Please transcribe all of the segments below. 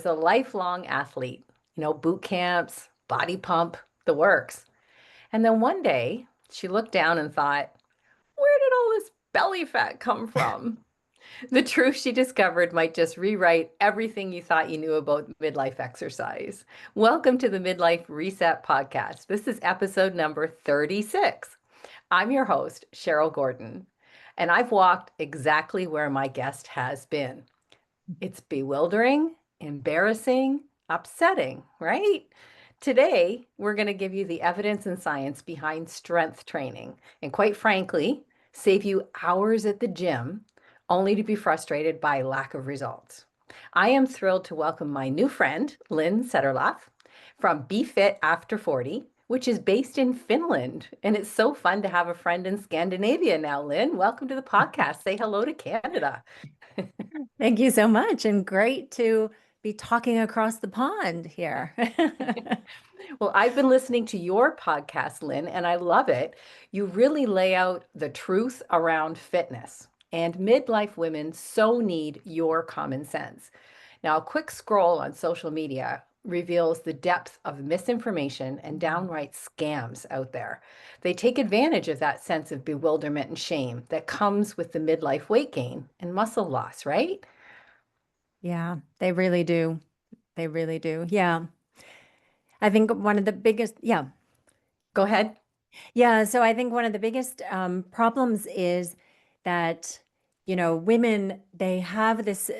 a lifelong athlete, boot camps, body pump, the works. And then one day she looked down and thought, where did all this belly fat come from? The truth she discovered might just rewrite everything you thought you knew about midlife exercise. Welcome to the Midlife Reset Podcast. This is episode number 36. I'm your host, Cheryl Gordon, and I've walked exactly where my guest has been. It's bewildering, embarrassing, upsetting, right? Today, we're going to give you the evidence and science behind strength training, and quite frankly, save you hours at the gym only to be frustrated by lack of results. I am thrilled to welcome my new friend, Lynn Sederlöf, from Be Fit After 40, which is based in Finland. And it's so fun to have a friend in Scandinavia now, Lynn. Welcome to the podcast. Say hello to Canada. Thank you so much. And great to be talking across the pond here. Well, I've been listening to your podcast, Lynn, and I love it. You really lay out the truth around fitness, and midlife women so need your common sense. Now, a quick scroll on social media reveals the depth of misinformation and downright scams out there. They take advantage of that sense of bewilderment and shame that comes with the midlife weight gain and muscle loss, right? Yeah, they really do. They really do. Yeah. I think one of the biggest, yeah. Go ahead. Yeah. So I think one of the biggest problems is that, women, they have this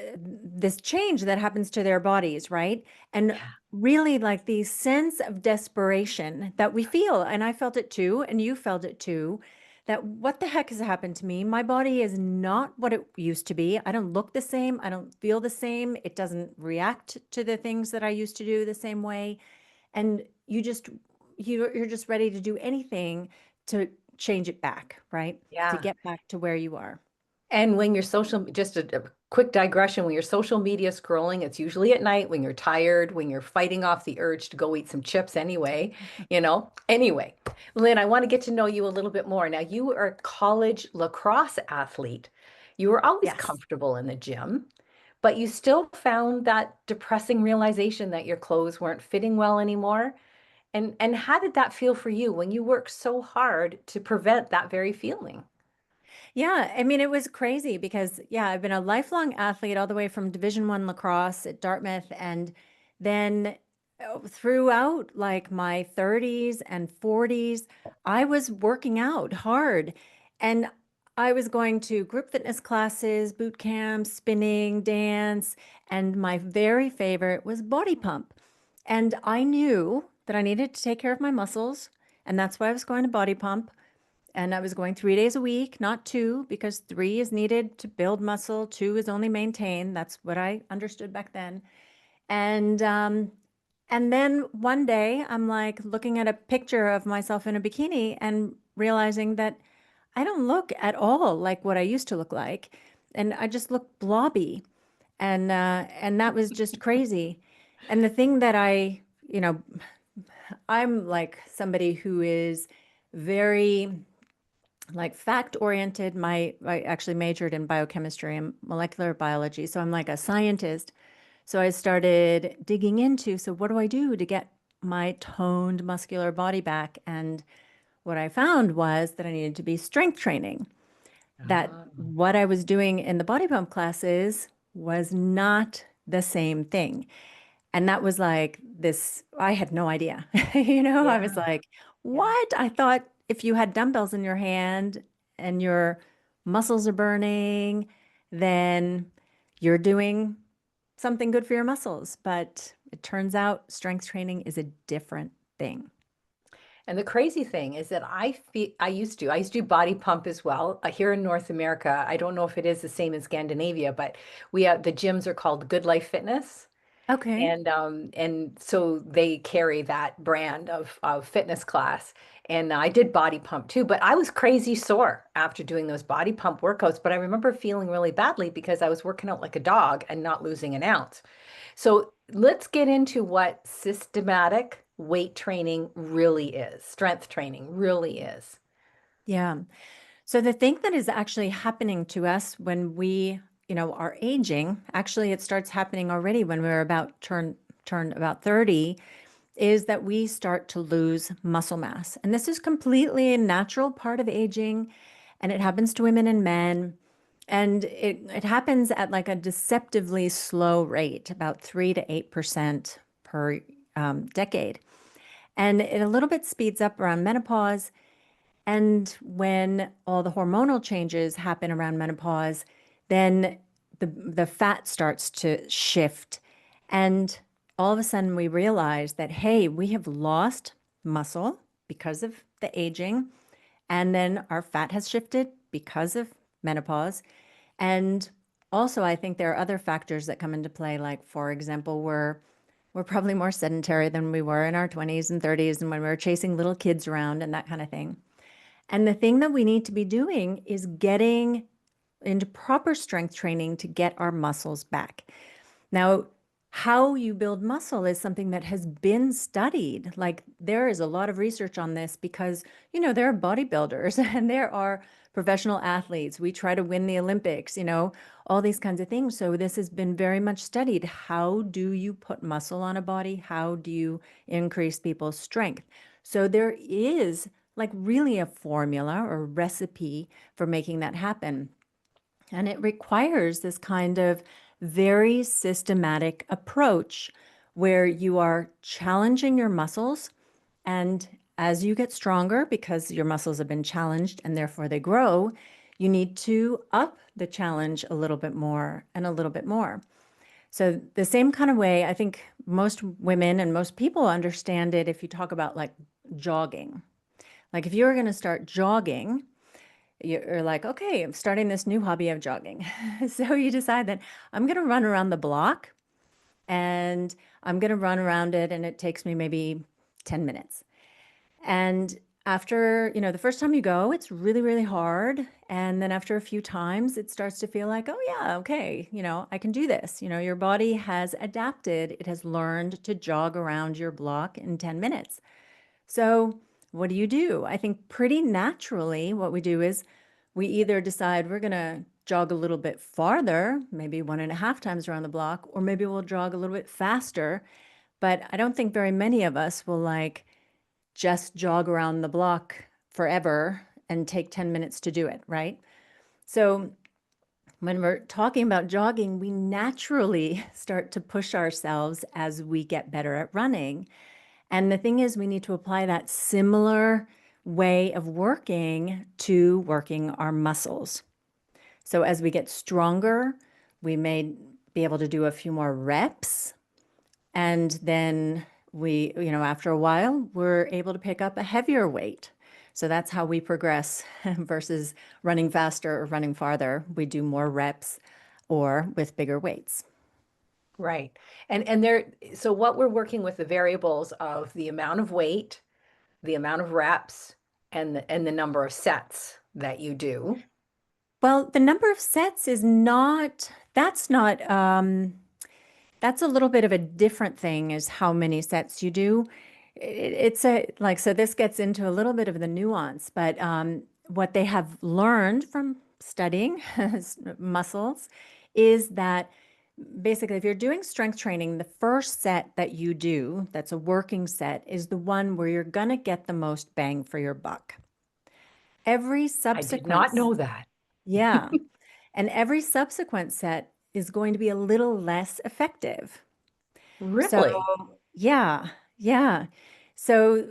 change that happens to their bodies, right? And Yeah. really like the sense of desperation that we feel, and I felt it too, and you felt it too, that what the heck has happened to me? My body is not what it used to be. I don't look the same. I don't feel the same. It doesn't react to the things that I used to do the same way. And you're just ready to do anything to change it back, right? To Yeah. get back to where you are. And when you're just a quick digression, when you're social media scrolling, it's usually at night when you're tired, when you're fighting off the urge to go eat some chips anyway, Anyway, Lynn, I want to get to know you a little bit more. Now, you were a college lacrosse athlete. You were always Yes. comfortable in the gym, but you still found that depressing realization that your clothes weren't fitting well anymore. And how did that feel for you when you worked so hard to prevent that very feeling? Yeah, I mean, it was crazy because yeah, I've been a lifelong athlete all the way from Division 1 lacrosse at Dartmouth, and then throughout like my 30s and 40s, I was working out hard, and I was going to group fitness classes, boot camps, spinning, dance, and my very favorite was body pump. And I knew that I needed to take care of my muscles, and that's why I was going to body pump. And I was going 3 days a week, not two, because three is needed to build muscle, two is only maintain. That's what I understood back then. And and then one day I'm like looking at a picture of myself in a bikini and realizing that I don't look at all like what I used to look like. And I just look blobby. And that was just crazy. And the thing that I'm like somebody who is very like fact oriented. I actually majored in biochemistry and molecular biology. So I'm like a scientist. So I started digging into, so what do I do to get my toned muscular body back? And what I found was that I needed to be strength training, that Ah. what I was doing in the body pump classes was not the same thing. And that was like this, I had no idea. I was Yeah, like, yeah. what? I thought if you had dumbbells in your hand and your muscles are burning, then you're doing something good for your muscles. But it turns out strength training is a different thing. And the crazy thing is that I used to do body pump as well. Here in North America, I don't know if it is the same in Scandinavia, but we have the gyms are called Good Life Fitness. Okay. And so they carry that brand of fitness class. And I did body pump too, but I was crazy sore after doing those body pump workouts. But I remember feeling really badly because I was working out like a dog and not losing an ounce. So let's get into what systematic weight training really is, strength training really is. Yeah. So the thing that is actually happening to us when we our aging, actually it starts happening already when we're about turn about 30, is that we start to lose muscle mass. And this is completely a natural part of aging, and it happens to women and men. And it happens at like a deceptively slow rate, about 3 to 8% per decade. And it a little bit speeds up around menopause. And when all the hormonal changes happen around menopause, then the fat starts to shift. And all of a sudden we realize that, hey, we have lost muscle because of the aging. And then our fat has shifted because of menopause. And also, I think there are other factors that come into play, like, for example, we're probably more sedentary than we were in our 20s and 30s and when we were chasing little kids around and that kind of thing. And the thing that we need to be doing is getting into proper strength training to get our muscles back. Now, how you build muscle is something that has been studied. Like there is a lot of research on this because, there are bodybuilders and there are professional athletes. We try to win the Olympics, all these kinds of things. So this has been very much studied. How do you put muscle on a body? How do you increase people's strength? So there is like really a formula or recipe for making that happen. And it requires this kind of very systematic approach where you are challenging your muscles. And as you get stronger, because your muscles have been challenged and therefore they grow, you need to up the challenge a little bit more and a little bit more. So, the same kind of way, I think most women and most people understand it if you talk about like jogging. Like if you were going to start jogging, you're like, okay, I'm starting this new hobby of jogging. So you decide that I'm going to run around the block and I'm going to run around it, and it takes me maybe 10 minutes. And after, the first time you go, it's really, really hard. And then after a few times, it starts to feel like, oh, yeah, okay, I can do this. Your body has adapted, it has learned to jog around your block in 10 minutes. So, what do? I think pretty naturally, what we do is we either decide we're going to jog a little bit farther, maybe 1.5 times around the block, or maybe we'll jog a little bit faster. But I don't think very many of us will like just jog around the block forever and take 10 minutes to do it, right? So, when we're talking about jogging, we naturally start to push ourselves as we get better at running. And the thing is, we need to apply that similar way of working to working our muscles. So as we get stronger, we may be able to do a few more reps. And then after a while, we're able to pick up a heavier weight. So that's how we progress versus running faster or running farther. We do more reps or with bigger weights. Right. And so what we're working with the variables of the amount of weight, the amount of reps, and the number of sets that you do. Well, the number of sets is not, that's a little bit of a different thing is how many sets you do. It's so this gets into a little bit of the nuance, but what they have learned from studying muscles is that basically, if you're doing strength training, the first set that you do, that's a working set, is the one where you're going to get the most bang for your buck. Every I did subsequent, not know that. yeah, and every subsequent set is going to be a little less effective. So, Really? yeah, yeah. So,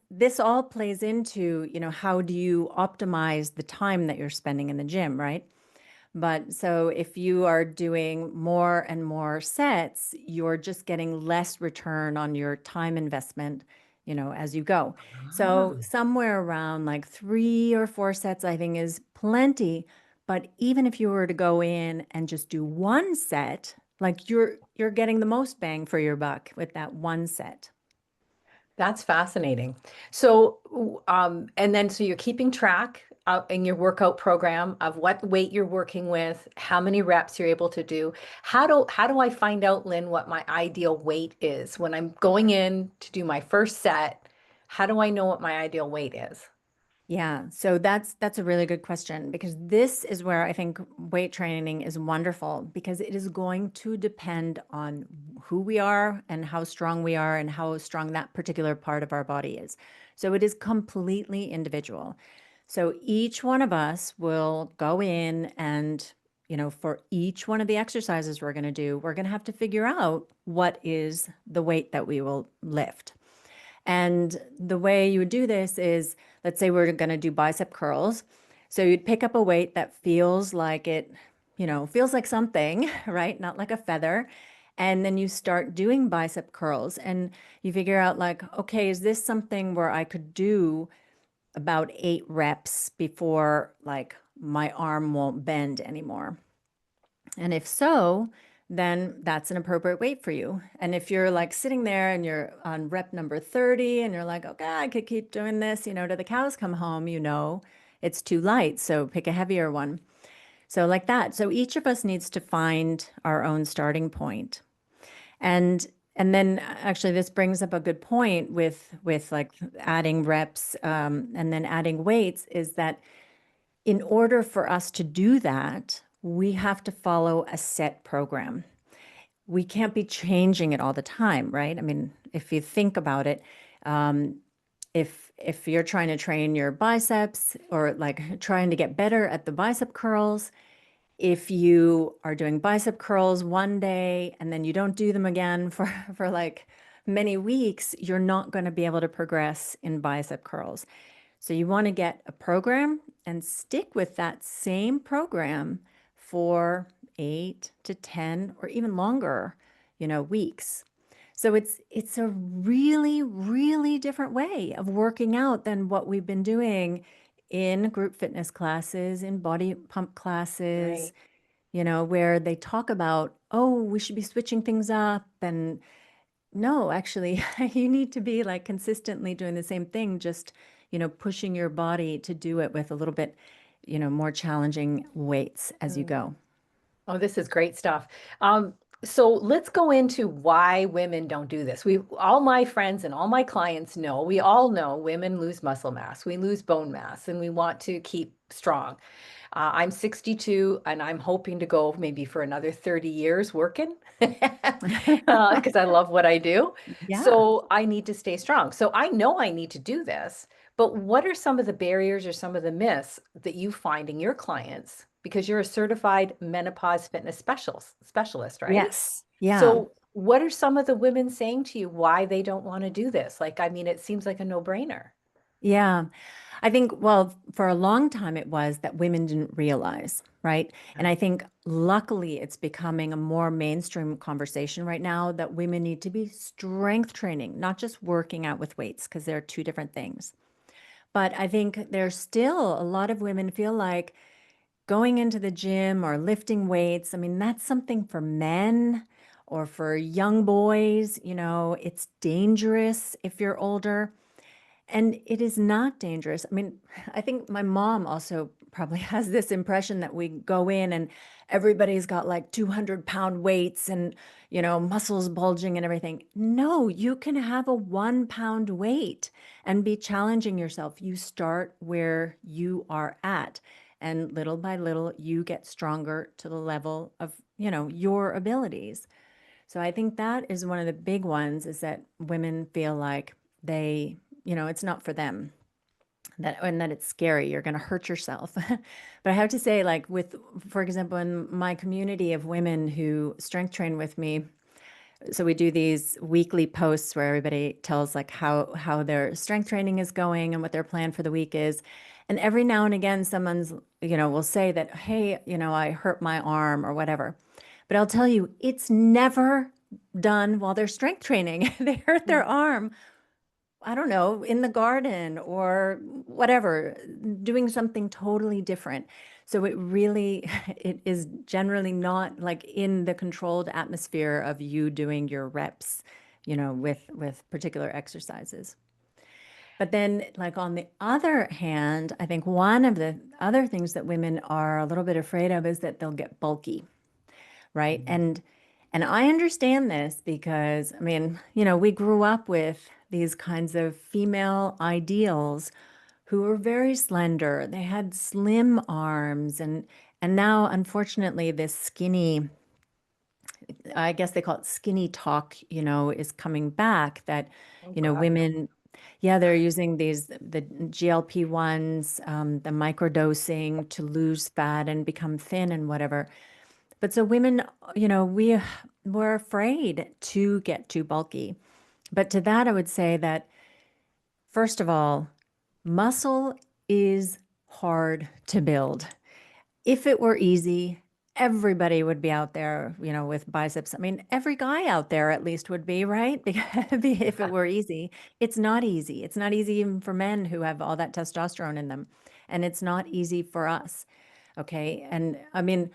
this all plays into, how do you optimize the time that you're spending in the gym, right? But so if you are doing more and more sets, you're just getting less return on your time investment, as you go. So Ah. somewhere around like 3 or 4 sets, I think is plenty. But even if you were to go in and just do one set, like you're getting the most bang for your buck with that one set. That's fascinating. So, and then so you're keeping track in your workout program of what weight you're working with, how many reps you're able to do. How do I find out, Lynn, what my ideal weight is when I'm going in to do my first set? How do I know what my ideal weight is? Yeah, so that's a really good question because this is where I think weight training is wonderful because it is going to depend on who we are and how strong we are and how strong that particular part of our body is. So it is completely individual. So each one of us will go in and, for each one of the exercises we're going to do, we're going to have to figure out what is the weight that we will lift. And the way you would do this is, let's say we're going to do bicep curls. So you'd pick up a weight that feels like it, feels like something, right? Not like a feather. And then you start doing bicep curls and you figure out like, okay, is this something where I could do about 8 reps before like my arm won't bend anymore? And if so, then that's an appropriate weight for you. And if you're like sitting there and you're on rep number 30 and you're like, okay, I could keep doing this, till the cows come home, it's too light. So pick a heavier one. So like that. So each of us needs to find our own starting point. And and then actually this brings up a good point with like adding reps and then adding weights is that in order for us to do that, we have to follow a set program. We can't be changing it all the time, right? I mean, if you think about it, um, if you're trying to train your biceps or like trying to get better at the bicep curls, if you are doing bicep curls one day and then you don't do them again for like many weeks, you're not going to be able to progress in bicep curls. So you want to get a program and stick with that same program for 8 to 10 or even longer, weeks. So it's a really, really different way of working out than what we've been doing in group fitness classes, in body pump classes, Right. where they talk about, oh, we should be switching things up. And no, actually, you need to be like consistently doing the same thing, just, pushing your body to do it with a little bit, more challenging weights as you Mm. go. Oh, this is great stuff. So let's go into why women don't do this. All my friends and all my clients know, we all know women lose muscle mass, we lose bone mass, and we want to keep strong. I'm 62 and I'm hoping to go maybe for another 30 years working because I love what I do. Yeah. So I need to stay strong. So I know I need to do this, but what are some of the barriers or some of the myths that you find in your clients? Because you're a certified menopause fitness specialist, right? Yes. Yeah. So what are some of the women saying to you why they don't want to do this? Like, I mean, it seems like a no-brainer. Yeah. I think, well, for a long time it was that women didn't realize, right? And I think luckily it's becoming a more mainstream conversation right now that women need to be strength training, not just working out with weights, because they're two different things. But I think there's still a lot of women feel like going into the gym or lifting weights, I mean, that's something for men or for young boys. It's dangerous if you're older. And it is not dangerous. I mean, I think my mom also probably has this impression that we go in and everybody's got like 200-pound weights and, muscles bulging and everything. No, you can have a 1 pound weight and be challenging yourself. You start where you are at. And little by little, you get stronger to the level of, your abilities. So I think that is one of the big ones is that women feel like they, it's not for them. And that it's scary. You're going to hurt yourself. But I have to say, like for example, in my community of women who strength train with me, so we do these weekly posts where everybody tells like how their strength training is going and what their plan for the week is. And every now and again, someone's, will say that, hey, I hurt my arm or whatever. But I'll tell you, it's never done while they're strength training. They hurt their arm, I don't know, in the garden or whatever, doing something totally different. So it really, it is generally not like in the controlled atmosphere of you doing your reps, with particular exercises. But then, like on the other hand, I think one of the other things that women are a little bit afraid of is that they'll get bulky, right? Mhm. And I understand this because I mean, we grew up with these kinds of female ideals who were very slender. They had slim arms, and now unfortunately this skinny, I guess they call it skinny talk, is coming back that, Oh God, no. women, yeah, they're using the GLP-1s, the microdosing to lose fat and become thin and whatever. But so women, we were afraid to get too bulky. But to that, I would say that, first of all, muscle is hard to build. If it were easy, everybody would be out there, with biceps. I mean, every guy out there at least would be, right? Because if it were easy, it's not easy. It's not easy even for men who have all that testosterone in them. And it's not easy for us. Okay. And I mean,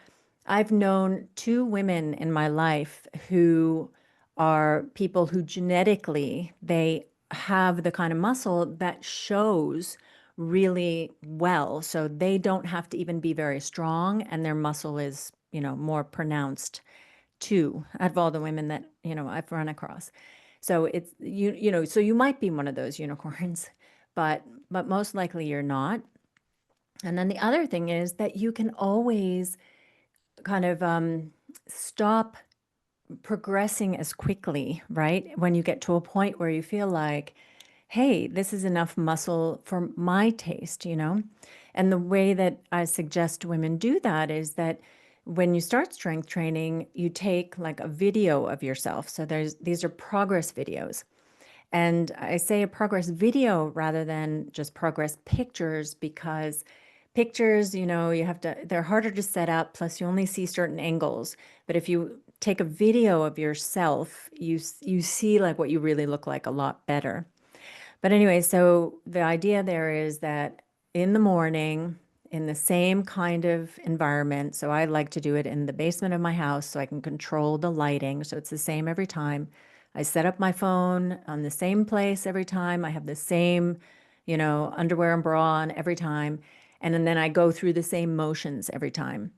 I've known two women in my life who are people who genetically they have the kind of muscle that shows really well. So they don't have to even be very strong, and their muscle is, more pronounced too, out of all the women that, I've run across. So it's so you might be one of those unicorns, but most likely you're not. And then the other thing is that you can always kind of stop progressing as quickly, right? When you get to a point where you feel like, hey, this is enough muscle for my taste, And the way that I suggest women do that is that when you start strength training, you take like a video of yourself. So these are progress videos. And I say a progress video rather than just progress pictures because pictures, they're harder to set up, plus you only see certain angles. But if you take a video of yourself, you see like what you really look like a lot better. But anyway, so the idea there is that in the morning, in the same kind of environment, so I like to do it in the basement of my house so I can control the lighting. So it's the same every time. I set up my phone on the same place every time. I have the same, underwear and bra on every time. And then I go through the same motions every time.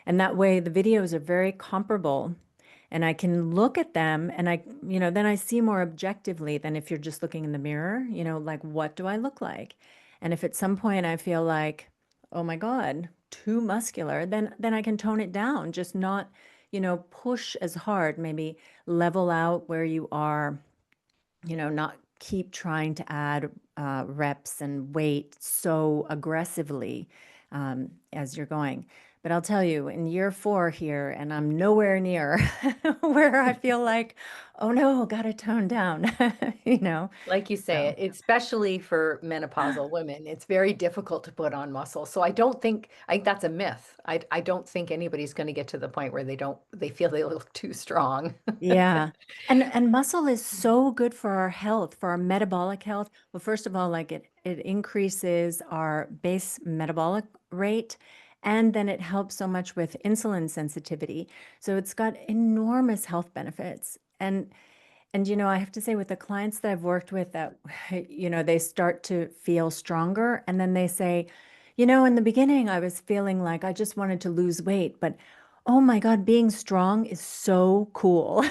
And that way the videos are very comparable and I can look at them and then I see more objectively than if you're just looking in the mirror, like what do I look like? And if at some point I feel like, oh my God, too muscular, then I can tone it down, just not, push as hard, maybe level out where you are, not keep trying to add reps and weight so aggressively as you're going. But I'll tell you, in year 4 here, and I'm nowhere near where I feel like, oh no, gotta tone down, you know? Like you say, So, especially for menopausal women, it's very difficult to put on muscle. So I think that's a myth. I don't think anybody's going to get to the point where they feel they look too strong. yeah. And muscle is so good for our health, for our metabolic health. Well, first of all, like it increases our base metabolic rate, and then it helps so much with insulin sensitivity. So it's got enormous health benefits. And I have to say with the clients that I've worked with that, they start to feel stronger and then they say, in the beginning I was feeling like I just wanted to lose weight, but oh my God, being strong is so cool,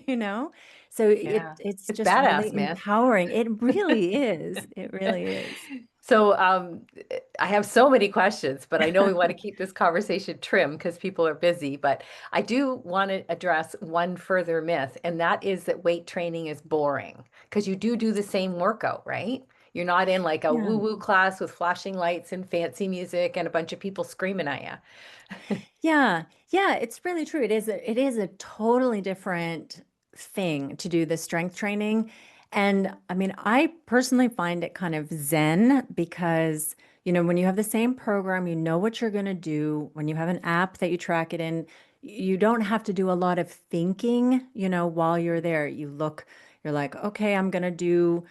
you know? So Yeah. it's It's just badass, really man. empowering. It really is. It really is. So, I have so many questions, but I know we want to keep this conversation trim because people are busy. But I do want to address one further myth, and that is that weight training is boring because you do the same workout, right? You're not in like a Yeah. woo-woo class with flashing lights and fancy music and a bunch of people screaming at you. Yeah, yeah, it's really true. It is a totally different thing to do the strength training. And I mean, I personally find it kind of zen because, when you have the same program, you know what you're going to do. When you have an app that you track it in, you don't have to do a lot of thinking, while you're there. You're like, okay, I'm going to do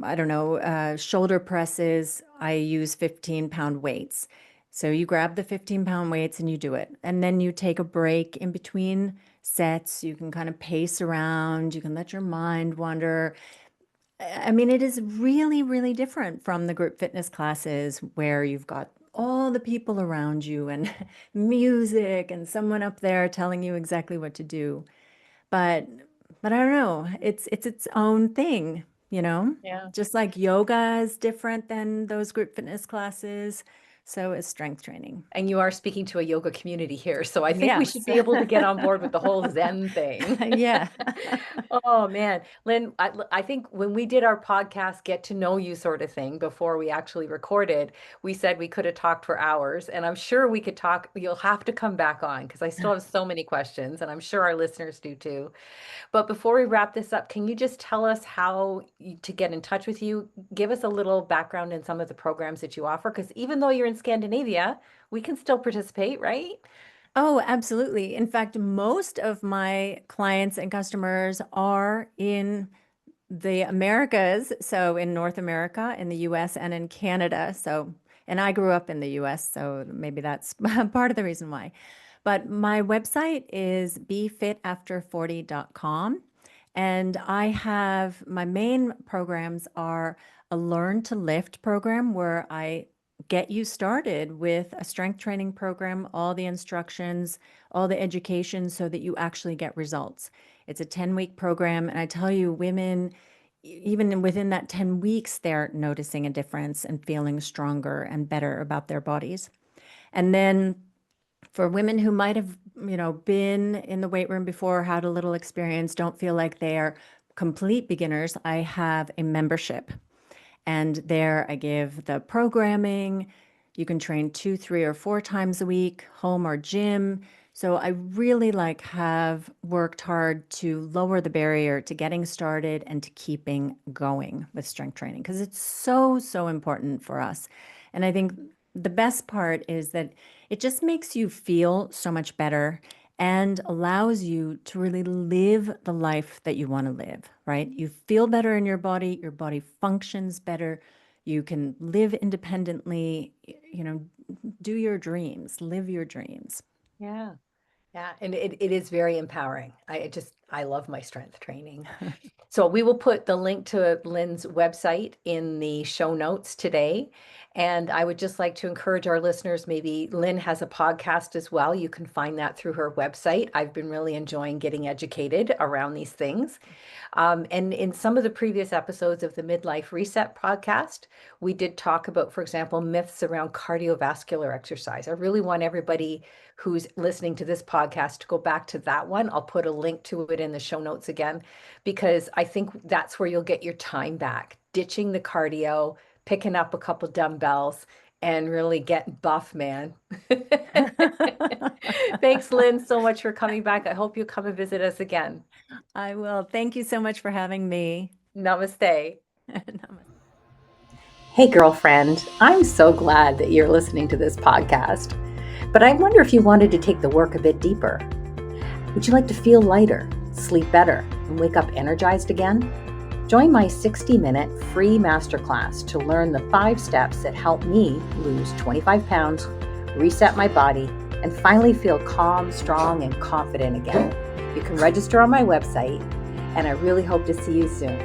I don't know, shoulder presses, I use 15-pound weights. So you grab the 15-pound weights and you do it. And then you take a break in between sets. You can kind of pace around, you can let your mind wander. I mean, it is really, really different from the group fitness classes where you've got all the people around you and music and someone up there telling you exactly what to do. But but I don't know, it's its own thing. you know? Yeah. Just like yoga is different than those group fitness classes, so is strength training. And you are speaking to a yoga community here, so I think we should Yes. be able to get on board with the whole Zen thing. Yeah. Oh man, Lynn, I think when we did our podcast, get to know you sort of thing before we actually recorded, we said we could have talked for hours, and I'm sure we could talk. You'll have to come back on because I still have so many questions, and I'm sure our listeners do too. But before we wrap this up, can you just tell us to get in touch with you? Give us a little background in some of the programs that you offer, because even though you're in Scandinavia, we can still participate, right? Oh, absolutely. In fact, most of my clients and customers are in the Americas, so in North America, in the US, and in Canada. So, and I grew up in the US, so maybe that's part of the reason why. But my website is befitafter40.com. And I have my main programs are a Learn to Lift program where I get you started with a strength training program, all the instructions, all the education so that you actually get results. It's a 10-week program. And I tell you, women, even within that 10 weeks, they're noticing a difference and feeling stronger and better about their bodies. And then for women who might have, been in the weight room before, had a little experience, don't feel like they are complete beginners, I have a membership. And there I give the programming. You can train 2, 3, or 4 times a week, home or gym. So I really have worked hard to lower the barrier to getting started and to keeping going with strength training because it's so, so important for us. And I think the best part is that it just makes you feel so much better and allows you to really live the life that you want to live, right? You feel better in your body functions better, you can live independently, do your dreams, live your dreams. Yeah. Yeah, and it is very empowering. I love my strength training. So we will put the link to Lynn's website in the show notes today. And I would just like to encourage our listeners, maybe Lynn has a podcast as well. You can find that through her website. I've been really enjoying getting educated around these things. And in some of the previous episodes of the Midlife Reset podcast, we did talk about, for example, myths around cardiovascular exercise. I really want everybody who's listening to this podcast to go back to that one. I'll put a link to it in the show notes again, because I think that's where you'll get your time back, ditching the cardio, picking up a couple dumbbells, and really getting buff, man. Thanks, Lynn, so much for coming back. I hope you come and visit us again. I will. Thank you so much for having me. Namaste. Namaste. Hey, girlfriend, I'm so glad that you're listening to this podcast. But I wonder if you wanted to take the work a bit deeper. Would you like to feel lighter, sleep better, and wake up energized again? Join my 60-minute free masterclass to learn the 5 steps that help me lose 25 pounds, reset my body, and finally feel calm, strong, and confident again. You can register on my website, and I really hope to see you soon.